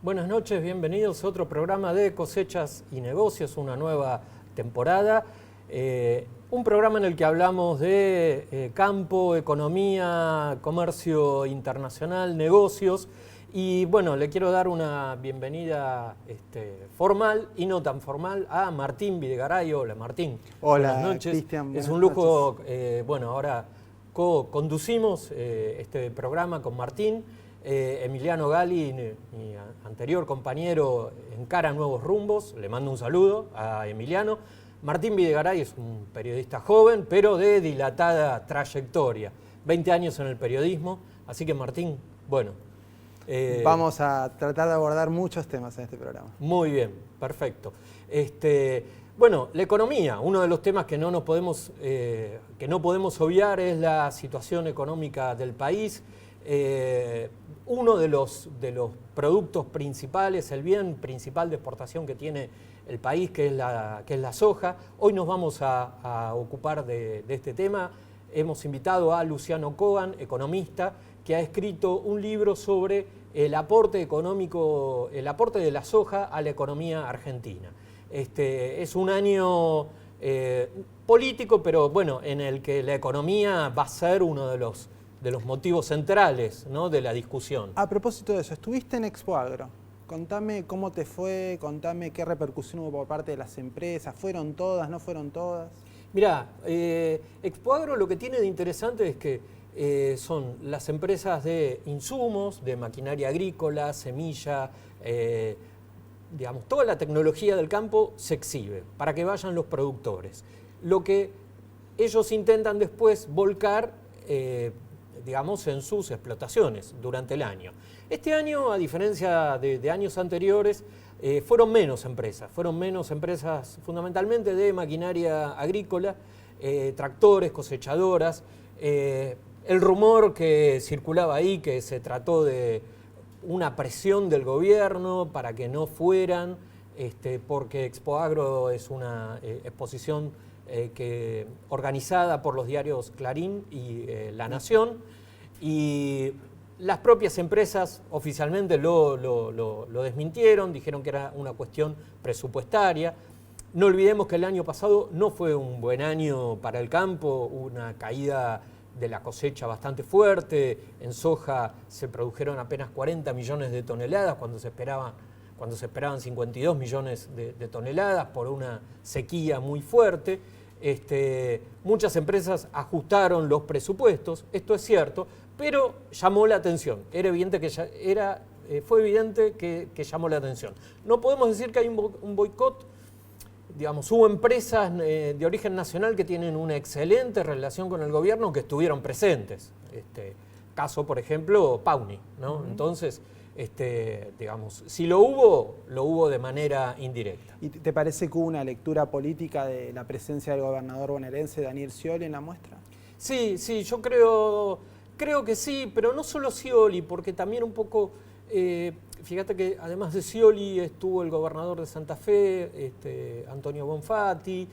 Buenas noches, bienvenidos a otro programa de Cosechas y Negocios, una nueva temporada. Un programa en el que hablamos de campo, economía, comercio internacional, negocios. Y bueno, le quiero dar una bienvenida formal y no tan formal a Martín Videgaray. Hola Martín. Hola, buenas noches. Cristian. Es un lujo, ahora conducimos este programa con Martín. Emiliano Gali, mi anterior compañero, encara nuevos rumbos. Le mando un saludo a Emiliano. Martín Videgaray es un periodista joven, pero de dilatada trayectoria. 20 años en el periodismo. Así que Martín, bueno. Vamos a tratar de abordar muchos temas en este programa. Muy bien, perfecto. Bueno, la economía, uno de los temas que no podemos obviar es la situación económica del país. Uno de los productos principales, el bien principal de exportación que tiene el país, que es la soja. Hoy nos vamos a ocupar de este tema. Hemos invitado a Luciano Kogan, economista, que ha escrito un libro sobre el aporte económico, el aporte de la soja a la economía argentina. Es un año político, pero bueno, en el que la economía va a ser uno de los motivos centrales, ¿no?, de la discusión. A propósito de eso, estuviste en Expoagro. Contame cómo te fue, contame qué repercusión hubo por parte de las empresas. ¿Fueron todas, no fueron todas? Mirá, Expoagro lo que tiene de interesante es que son las empresas de insumos, de maquinaria agrícola, semilla, digamos, toda la tecnología del campo se exhibe para que vayan los productores. Lo que ellos intentan después volcar, digamos, en sus explotaciones durante el año. Este año, a diferencia de años anteriores, fueron menos empresas fundamentalmente de maquinaria agrícola, tractores, cosechadoras. El rumor que circulaba ahí, que se trató de una presión del gobierno para que no fueran, porque Expoagro es una exposición organizada por los diarios Clarín y La Nación, y las propias empresas oficialmente lo desmintieron, dijeron que era una cuestión presupuestaria. No olvidemos que el año pasado no fue un buen año para el campo, una caída de la cosecha bastante fuerte. En soja se produjeron apenas 40 millones de toneladas cuando se esperaban 52 millones de toneladas por una sequía muy fuerte. Muchas empresas ajustaron los presupuestos, esto es cierto, pero llamó la atención. Fue evidente que llamó la atención. No podemos decir que hay un boicot. Digamos, hubo empresas de origen nacional que tienen una excelente relación con el gobierno que estuvieron presentes. Caso, por ejemplo, Pauni, ¿no? Entonces, digamos, si lo hubo de manera indirecta. ¿Y te parece que hubo una lectura política de la presencia del gobernador bonaerense Daniel Scioli en la muestra? Sí, yo creo que sí, pero no solo Scioli, porque también un poco... Fíjate que además de Scioli estuvo el gobernador de Santa Fe, Antonio Bonfatti,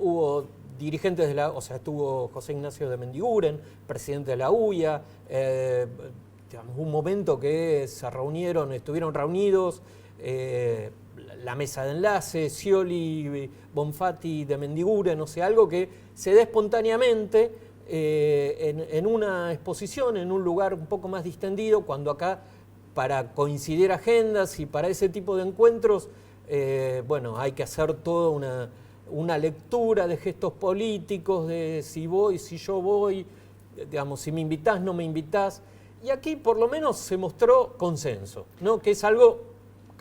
hubo dirigentes estuvo José Ignacio de Mendiguren, presidente de la UIA, digamos, un momento que estuvieron reunidos, la mesa de enlace, Scioli, Bonfatti, de Mendiguren, algo que se da espontáneamente en una exposición, en un lugar un poco más distendido, cuando acá, para coincidir agendas y para ese tipo de encuentros, hay que hacer toda una lectura de gestos políticos, de si yo voy, digamos, si me invitás, no me invitás. Y aquí por lo menos se mostró consenso, ¿no?, que es algo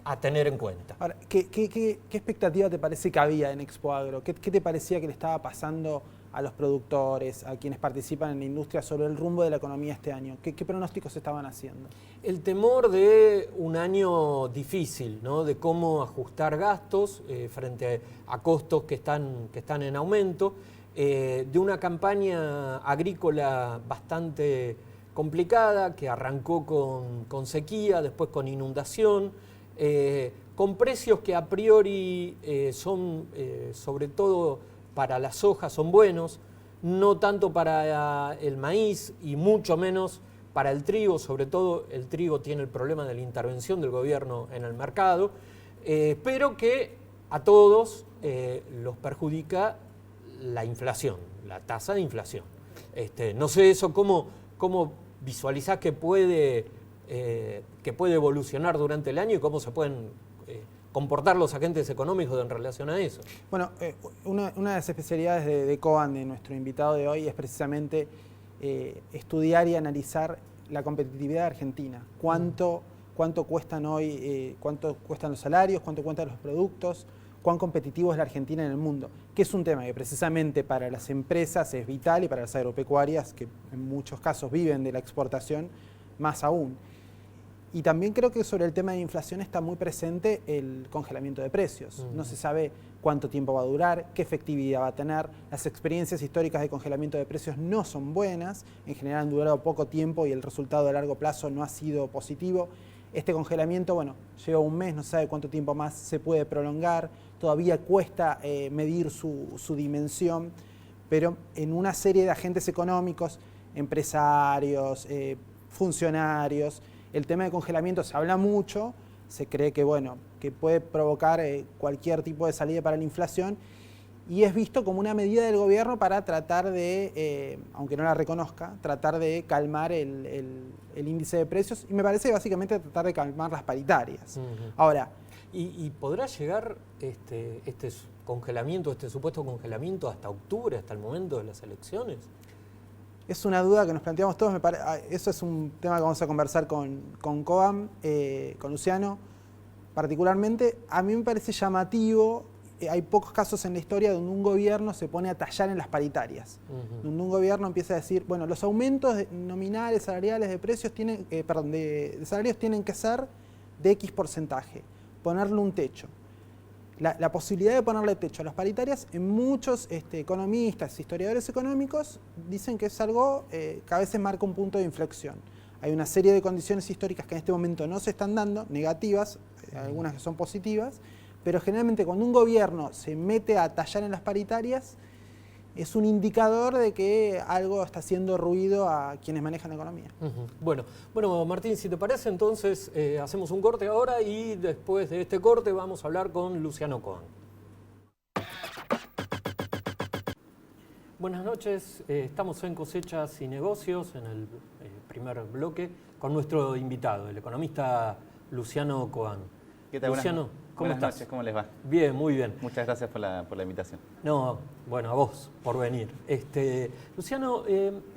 a tener en cuenta. Ahora, ¿qué expectativa te parece que había en Expoagro? ¿Qué te parecía que le estaba pasando a los productores, a quienes participan en la industria, sobre el rumbo de la economía este año? ¿Qué pronósticos estaban haciendo? El temor de un año difícil, ¿no?, de cómo ajustar gastos frente a costos que están en aumento, de una campaña agrícola bastante complicada, que arrancó con sequía, después con inundación, con precios que a priori son, sobre todo para la soja, son buenos, no tanto para el maíz y mucho menos Para el trigo, sobre todo, el trigo tiene el problema de la intervención del gobierno en el mercado, pero que a todos los perjudica la inflación, la tasa de inflación. No sé eso cómo visualizás que puede evolucionar durante el año y cómo se pueden comportar los agentes económicos en relación a eso. Bueno, una de las especialidades de Coan, de nuestro invitado de hoy, es precisamente estudiar y analizar la competitividad de Argentina. Cuánto cuestan hoy, cuánto cuestan los salarios, cuánto cuestan los productos, cuán competitivo es la Argentina en el mundo, que es un tema que precisamente para las empresas es vital y para las agropecuarias, que en muchos casos viven de la exportación, más aún. Y también creo que sobre el tema de inflación está muy presente el congelamiento de precios. No se sabe cuánto tiempo va a durar, qué efectividad va a tener. Las experiencias históricas de congelamiento de precios no son buenas, en general han durado poco tiempo y el resultado a largo plazo no ha sido positivo. Este congelamiento, bueno, lleva un mes, no se sabe cuánto tiempo más se puede prolongar, todavía cuesta medir su dimensión, pero en una serie de agentes económicos, empresarios, funcionarios, el tema de congelamiento se habla mucho, se cree que, bueno, que puede provocar cualquier tipo de salida para la inflación y es visto como una medida del gobierno para tratar de, aunque no la reconozca, tratar de calmar el índice de precios y me parece básicamente tratar de calmar las paritarias. Ahora, ¿Y podrá llegar este congelamiento, este supuesto congelamiento hasta octubre, hasta el momento de las elecciones? Es una duda que nos planteamos todos, eso es un tema que vamos a conversar con Coam, con Luciano particularmente. A mí me parece llamativo, hay pocos casos en la historia donde un gobierno se pone a tallar en las paritarias, donde un gobierno empieza a decir, bueno, los aumentos nominales, salariales de precios, de salarios tienen que ser de X porcentaje, ponerle un techo. La posibilidad de ponerle techo a las paritarias, en muchos economistas, historiadores económicos, dicen que es algo que a veces marca un punto de inflexión. Hay una serie de condiciones históricas que en este momento no se están dando, negativas, algunas que son positivas, pero generalmente cuando un gobierno se mete a tallar en las paritarias, es un indicador de que algo está haciendo ruido a quienes manejan la economía. Bueno, Martín, si te parece, entonces hacemos un corte ahora y después de este corte vamos a hablar con Luciano Coan. Buenas noches, estamos en Cosechas y Negocios, en el primer bloque, con nuestro invitado, el economista Luciano Coan. ¿Qué tal? Luciano, ¿cómo estás? Buenas noches, ¿cómo les va? Bien, muy bien. Muchas gracias por la invitación. No, bueno, a vos por venir. Luciano,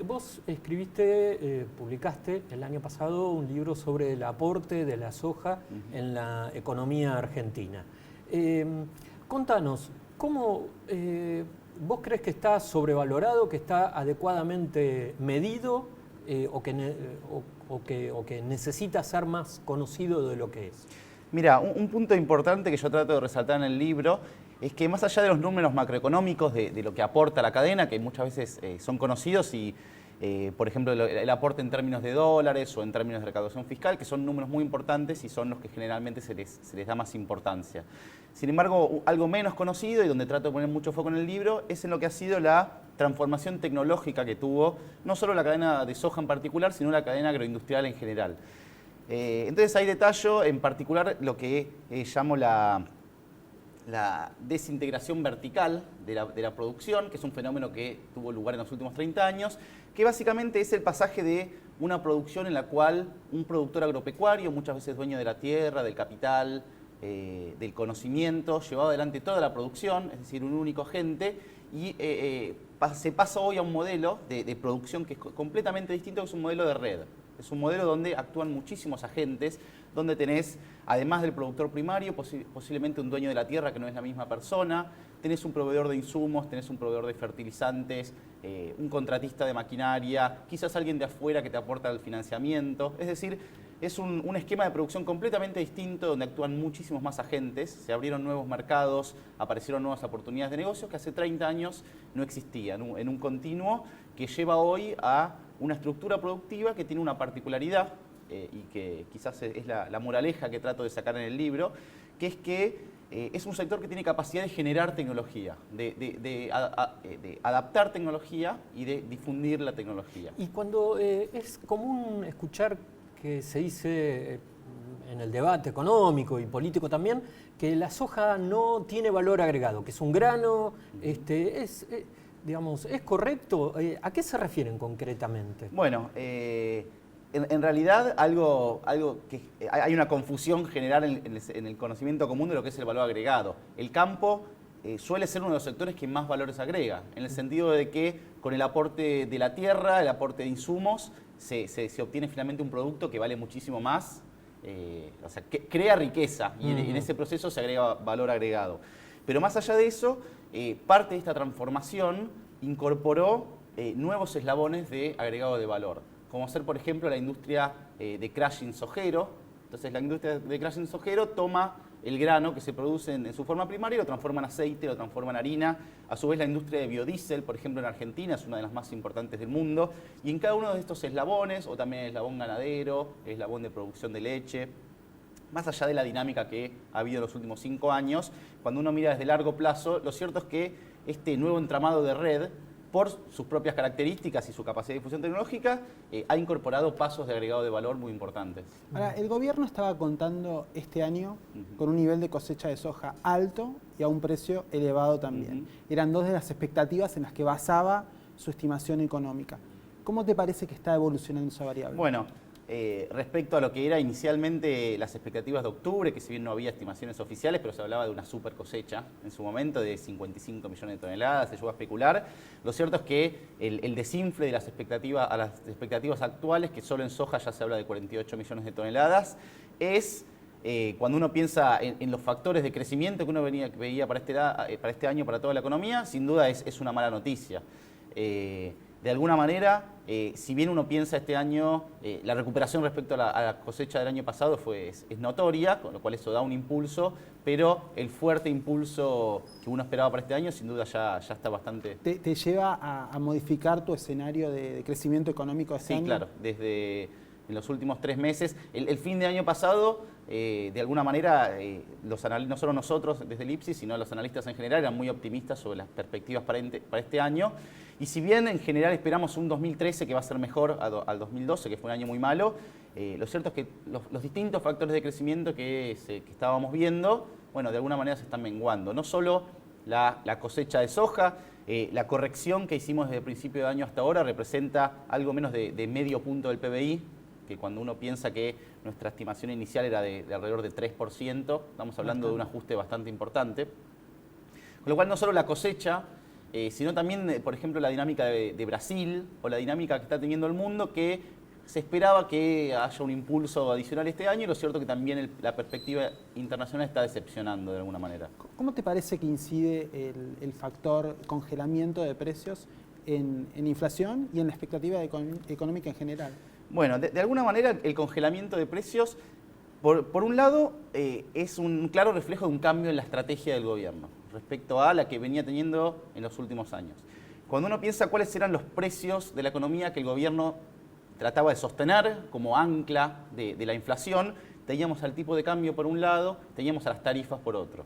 vos escribiste, publicaste el año pasado un libro sobre el aporte de la soja en la economía argentina. Contanos, ¿cómo vos crees que está sobrevalorado, que está adecuadamente medido o que necesita ser más conocido de lo que es? Mira, un punto importante que yo trato de resaltar en el libro es que más allá de los números macroeconómicos de lo que aporta la cadena, que muchas veces son conocidos y, por ejemplo, el aporte en términos de dólares o en términos de recaudación fiscal, que son números muy importantes y son los que generalmente se les da más importancia. Sin embargo, algo menos conocido y donde trato de poner mucho foco en el libro es en lo que ha sido la transformación tecnológica que tuvo no solo la cadena de soja en particular, sino la cadena agroindustrial en general. Entonces ahí detallo en particular lo que llamo la desintegración vertical de la producción, que es un fenómeno que tuvo lugar en los últimos 30 años, que básicamente es el pasaje de una producción en la cual un productor agropecuario, muchas veces dueño de la tierra, del capital, del conocimiento, llevaba adelante toda la producción, es decir, un único agente, y se pasa hoy a un modelo de producción que es completamente distinto, que es un modelo de red. Es un modelo donde actúan muchísimos agentes, donde tenés, además del productor primario, posiblemente un dueño de la tierra que no es la misma persona, tenés un proveedor de insumos, tenés un proveedor de fertilizantes, un contratista de maquinaria, quizás alguien de afuera que te aporta el financiamiento. Es decir, es un esquema de producción completamente distinto donde actúan muchísimos más agentes, se abrieron nuevos mercados, aparecieron nuevas oportunidades de negocios que hace 30 años no existían, en un continuo que lleva hoy a una estructura productiva que tiene una particularidad y que quizás es la moraleja que trato de sacar en el libro, que es que es un sector que tiene capacidad de generar tecnología, de adaptar tecnología y de difundir la tecnología. Y cuando es común escuchar que se dice en el debate económico y político también, que la soja no tiene valor agregado, que es un grano, digamos, ¿es correcto? ¿A qué se refieren concretamente? Bueno, en realidad algo que hay una confusión general en el conocimiento común de lo que es el valor agregado. El campo suele ser uno de los sectores que más valores agrega, en el sentido de que con el aporte de la tierra, el aporte de insumos, se obtiene finalmente un producto que vale muchísimo más, o sea, que crea riqueza y en ese proceso se agrega valor agregado. Pero más allá de eso, parte de esta transformación incorporó nuevos eslabones de agregado de valor, como ser, por ejemplo, la industria de crushing sojero. Entonces, la industria de crushing sojero toma el grano que se produce en su forma primaria y lo transforma en aceite, lo transforma en harina. A su vez, la industria de biodiesel, por ejemplo, en Argentina, es una de las más importantes del mundo. Y en cada uno de estos eslabones, o también el eslabón ganadero, el eslabón de producción de leche, más allá de la dinámica que ha habido en los últimos 5 años, cuando uno mira desde largo plazo, lo cierto es que este nuevo entramado de red, por sus propias características y su capacidad de difusión tecnológica, ha incorporado pasos de agregado de valor muy importantes. Ahora, el gobierno estaba contando este año con un nivel de cosecha de soja alto y a un precio elevado también. Eran dos de las expectativas en las que basaba su estimación económica. ¿Cómo te parece que está evolucionando esa variable? Bueno, respecto a lo que era inicialmente las expectativas de octubre, que si bien no había estimaciones oficiales, pero se hablaba de una super cosecha en su momento de 55 millones de toneladas, se llegó a especular. Lo cierto es que el desinfle de las expectativas a las expectativas actuales, que solo en soja ya se habla de 48 millones de toneladas, es cuando uno piensa en los factores de crecimiento que uno veía para este año para toda la economía, sin duda es una mala noticia. De alguna manera, si bien uno piensa este año, la recuperación respecto a la cosecha del año pasado es notoria, con lo cual eso da un impulso, pero el fuerte impulso que uno esperaba para este año sin duda ya está bastante... ¿Te lleva a modificar tu escenario de crecimiento económico este año? Sí, claro, desde en los últimos 3 meses. El fin de año pasado, de alguna manera, no solo nosotros desde el IPSI, sino los analistas en general eran muy optimistas sobre las perspectivas para este año. Y si bien en general esperamos un 2013 que va a ser mejor al 2012, que fue un año muy malo, lo cierto es que los distintos factores de crecimiento que estábamos viendo, bueno, de alguna manera se están menguando. No solo la cosecha de soja, la corrección que hicimos desde el principio de año hasta ahora representa algo menos de medio punto del PBI, que cuando uno piensa que nuestra estimación inicial era de alrededor de 3%, estamos hablando de un ajuste bastante importante. Con lo cual no solo la cosecha, sino también, por ejemplo, la dinámica de Brasil o la dinámica que está teniendo el mundo, que se esperaba que haya un impulso adicional este año, y lo cierto que también la perspectiva internacional está decepcionando de alguna manera. ¿Cómo te parece que incide el factor congelamiento de precios en inflación y en la expectativa económica en general? Bueno, de alguna manera el congelamiento de precios, por un lado, es un claro reflejo de un cambio en la estrategia del gobierno respecto a la que venía teniendo en los últimos años. Cuando uno piensa cuáles eran los precios de la economía que el gobierno trataba de sostener como ancla de la inflación, teníamos al tipo de cambio por un lado, teníamos a las tarifas por otro.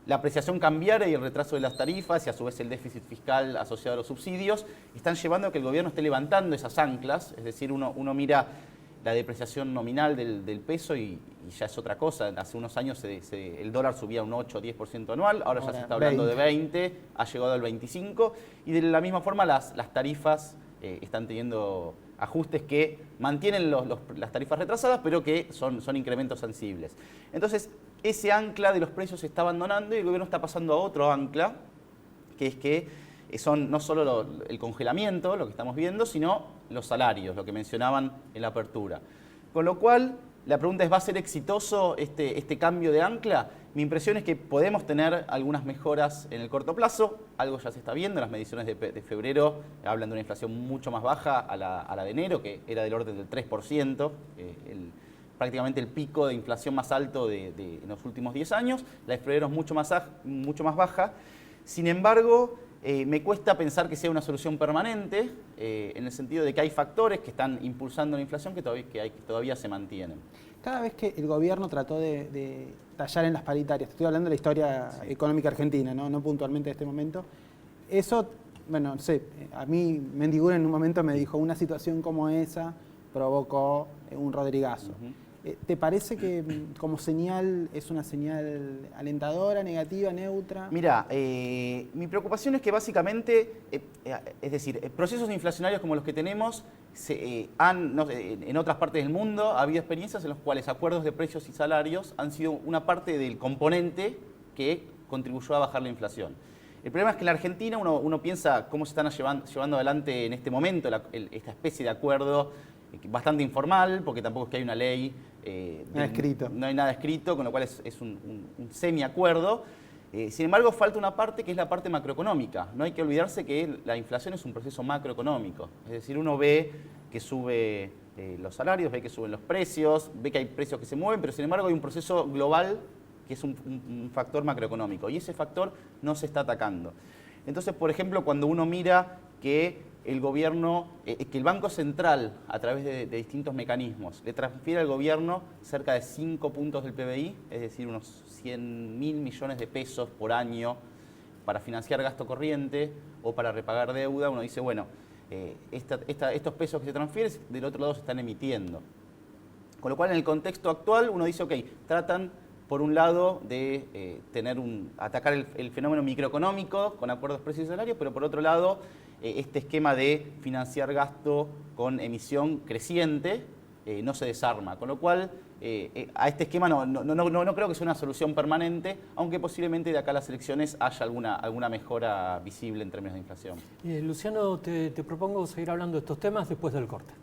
La apreciación cambiaria y el retraso de las tarifas y a su vez el déficit fiscal asociado a los subsidios están llevando a que el gobierno esté levantando esas anclas, es decir, uno mira la depreciación nominal del peso y ya es otra cosa. Hace unos años el dólar subía un 8 o 10% anual, ahora ya se está hablando de 20, ha llegado al 25, y de la misma forma las tarifas están teniendo ajustes que mantienen las tarifas retrasadas, pero que son incrementos sensibles. Entonces, ese ancla de los precios se está abandonando y el gobierno está pasando a otro ancla, que es que son no solo el congelamiento, lo que estamos viendo, sino los salarios, lo que mencionaban en la apertura. Con lo cual, la pregunta es, ¿va a ser exitoso este cambio de ancla? Mi impresión es que podemos tener algunas mejoras en el corto plazo, algo ya se está viendo, las mediciones de febrero hablan de una inflación mucho más baja a la de enero, que era del orden del 3%, prácticamente el pico de inflación más alto en los últimos 10 años, la de febrero es mucho más baja. Sin embargo, Me cuesta pensar que sea una solución permanente, en el sentido de que hay factores que están impulsando la inflación que todavía se mantienen. Cada vez que el gobierno trató de tallar en las paritarias, estoy hablando de la historia económica argentina, no puntualmente de este momento, eso, bueno, no sé, a mí Mendiguren en un momento me dijo, una situación como esa provocó un rodrigazo. ¿Te parece que como señal es una señal alentadora, negativa, neutra? Mira, mi preocupación es que básicamente, es decir, procesos inflacionarios como los que tenemos, en otras partes del mundo ha habido experiencias en las cuales acuerdos de precios y salarios han sido una parte del componente que contribuyó a bajar la inflación. El problema es que en la Argentina uno piensa cómo se están llevando adelante en este momento esta especie de acuerdo bastante informal, porque tampoco es que hay una ley. No hay nada escrito, con lo cual es un semiacuerdo. Sin embargo, falta una parte que es la parte macroeconómica. No hay que olvidarse que la inflación es un proceso macroeconómico. Es decir, uno ve que sube los salarios, ve que suben los precios, ve que hay precios que se mueven, pero sin embargo hay un proceso global que es un factor macroeconómico. Y ese factor no se está atacando. Entonces, por ejemplo, cuando uno mira que el gobierno, que el Banco Central, a través de distintos mecanismos, le transfiere al gobierno cerca de 5 puntos del PBI, es decir, unos 100.000 millones de pesos por año para financiar gasto corriente o para repagar deuda, uno dice, bueno, estos pesos que se transfieren, del otro lado se están emitiendo. Con lo cual, en el contexto actual, uno dice, ok, tratan por un lado de atacar el fenómeno microeconómico con acuerdos de precios y salarios, pero por otro lado, este esquema de financiar gasto con emisión creciente no se desarma. Con lo cual, a este esquema no creo que sea una solución permanente, aunque posiblemente de acá a las elecciones haya alguna mejora visible en términos de inflación. Luciano, te propongo seguir hablando de estos temas después del corte.